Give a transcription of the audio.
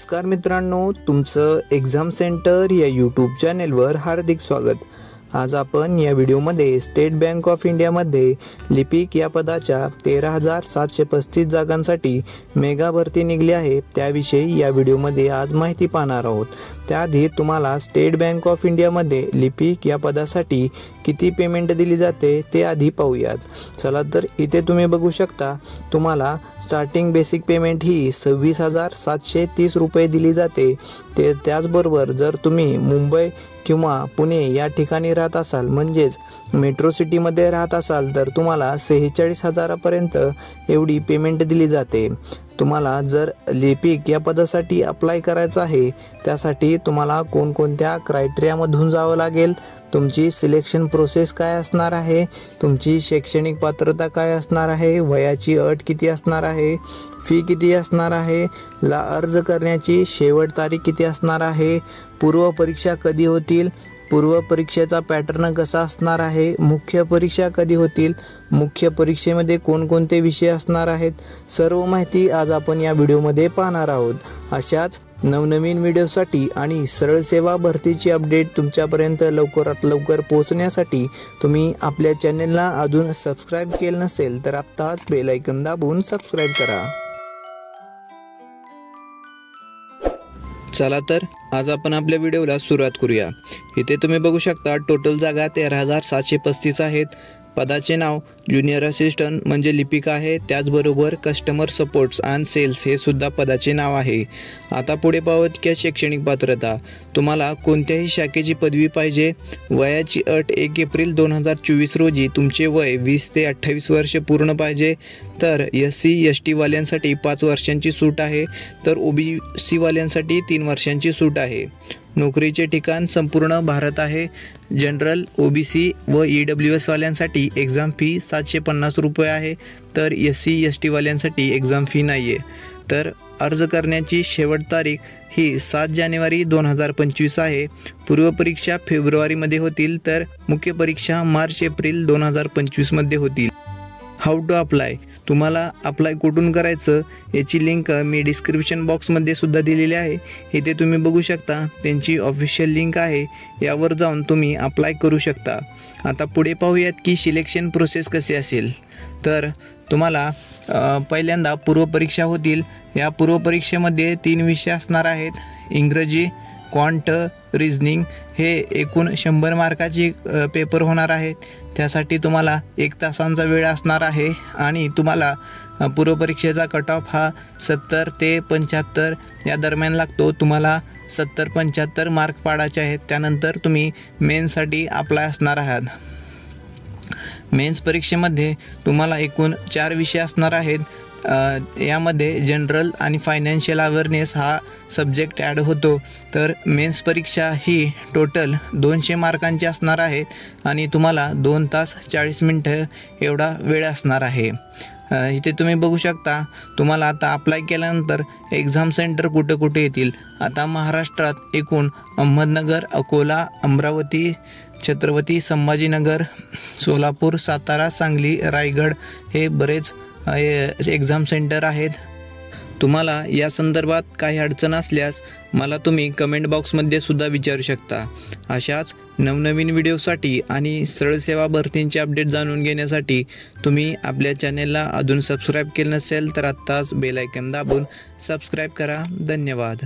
नमस्कार मित्रांनो, तुमचं एक्झाम सेंटर या यूट्यूब चॅनेलवर हार्दिक स्वागत। आज आपण या व्हिडिओमध्ये स्टेट बँक ऑफ इंडियामध्ये लिपिक या पदाच्या 13,735 जागांसाठी मेगा भरती निघली आहे त्याविषयी या व्हिडिओमध्ये आज माहिती पाहणार आहोत। त्याआधी तुम्हाला स्टेट बँक ऑफ इंडियामध्ये लिपिक या पदासाठी किती पेमेंट दिली जाते ते आधी पाहूयात। चला तर इथे तुम्ही बघू शकता, तुम्हाला स्टार्टिंग बेसिक पेमेंट ही 26,730 रुपये दिली जाते। त्याचबरोबर जर तुम्ही मुंबई किंवा पुणे या ठिकाणी राहत असाल, म्हणजेच मेट्रो सिटीमध्ये राहत असाल, तर तुम्हाला 46,000पर्यंत एवढी पेमेंट दिली जाते। तुम्हाला जर लिपिक या पदासाठी अप्लाय करायचं आहे, त्यासाठी तुम्हाला कोणकोणत्या क्रायटेरियामधून जावं लागेल, तुमची सिलेक्शन प्रोसेस काय असणार आहे, तुमची शैक्षणिक पात्रता काय असणार आहे, वयाची अट किती असणार आहे, फी किती असणार आहे, अर्ज करण्याची शेवट तारीख किती असणार आहे, पूर्व परीक्षा कधी होतील, पूर्व परीक्षेचा पॅटर्न कसा असणार आहे, मुख्य परीक्षा कधी होतील, मुख्य परीक्षेमध्ये कोणकोणते विषय असणार आहेत, सर्व माहिती आज आपण या व्हिडिओमध्ये पाहणार आहोत। अशाच नवनवीन व्हिडिओसाठी आणि सरळ सेवा भरतीची अपडेट तुमच्यापर्यंत लवकरात लवकर पोहोचण्यासाठी तुम्ही आपल्या चॅनलला अजून सबस्क्राईब केलं नसेल तर आत्ताच बेल आयकॉन दाबून सबस्क्राईब करा। चला तर आज आपण आपल्या व्हिडिओला सुरुवात करूया। इथे तुम्ही बघू शकता, टोटल जागा 13,735 आहेत। पदाचे नाव ज्युनियर असिस्टंट म्हणजे लिपिका आहे, त्याचबरोबर कस्टमर सपोर्ट्स अँड सेल्स हे सुद्धा पदाचे नाव आहे। आता पुढे पाहूयात की शैक्षणिक पात्रता, तुम्हाला कोणत्याही शाखेची पदवी पाहिजे, वयाची अट 1 एप्रिल 2024 रोजी तुमचे वय 20 ते 28 वर्ष पूर्ण पाहिजे। तर SC ST वाल्यांसाठी 5 वर्षांची सूट आहे, तर OBC वाल्यांसाठी 3 वर्षांची सूट आहे। नोकरीचे ठिकाण संपूर्ण भारत आहे। जनरल, OBC व EWS वाल्यांसाठी एक्झाम फी 750 रुपये आहे, तर SC ST वाल्यांसाठी एक्झाम फी नाही आहे। तर अर्ज करण्याची शेवट तारीख ही 7 जानेवारी 2025 आहे। पूर्व परीक्षा फेब्रुवारीमध्ये होतील, तर मुख्य परीक्षा मार्च एप्रिल 2025मध्ये होतील। हाऊ टू अप्लाय, तुम्हाला अप्लाय कुठून करायचं याची लिंक मी डिस्क्रिप्शन बॉक्समध्ये सुद्धा दिलेली आहे। इथे तुम्ही बघू शकता, त्यांची ऑफिशियल लिंक आहे, यावर जाऊन तुम्ही अप्लाय करू शकता। आता पुढे पाहूयात की सिलेक्शन प्रोसेस कशी असेल। तर तुम्हाला पहिल्यांदा पूर्वपरीक्षा होतील। या पूर्वपरीक्षेमध्ये 3 विषय असणार आहेत, इंग्रजी, क्वांट, रिझनिंग हे एकूण 100 मार्काची पेपर होणार आहेत। त्यासाठी तुम्हाला 1 तासांचा वेळ असणार आहे आणि तुम्हाला पूर्वपरीक्षेचा कट ऑफ हा 70 ते 75 या दरम्यान लागतो। तुम्हाला 70-75 मार्क पाडायचे आहेत, त्यानंतर तुम्ही मेन्ससाठी अप्लाय असणार आहात। मेन्स परीक्षेमध्ये तुम्हाला एकूण 4 विषय असणार आहेत। यामध्ये जनरल आणि फायनान्शियल अवेअरनेस हा सब्जेक्ट ॲड होतो। तर मेन्स परीक्षा ही टोटल 200 मार्कांची असणार आहेत आणि तुम्हाला 2 तास 40 मिनटं एवढा वेळ असणार आहे। इथे तुम्ही बघू शकता, तुम्हाला आता अप्लाय केल्यानंतर एक्झाम सेंटर कुठे कुठे येतील। आता महाराष्ट्रात एकूण अहमदनगर, अकोला, अमरावती, छत्रपती संभाजीनगर, सोलापूर, सातारा, सांगली, रायगड हे बरेच एक्झाम सेंटर आहेत। तुम्हाला या संदर्भात काही अडचण असल्यास मला तुम्ही कमेंट बॉक्समध्ये सुद्धा विचारू शकता। अशाच नवनवीन व्हिडिओसाठी आणि सरळ सेवा भरतींचे अपडेट जाणून घेण्यासाठी तुम्ही आपल्या चॅनेलला अजून सबस्क्राईब केलं नसेल तर आत्ताच बेल आयकॉन दाबून सबस्क्राईब करा। धन्यवाद।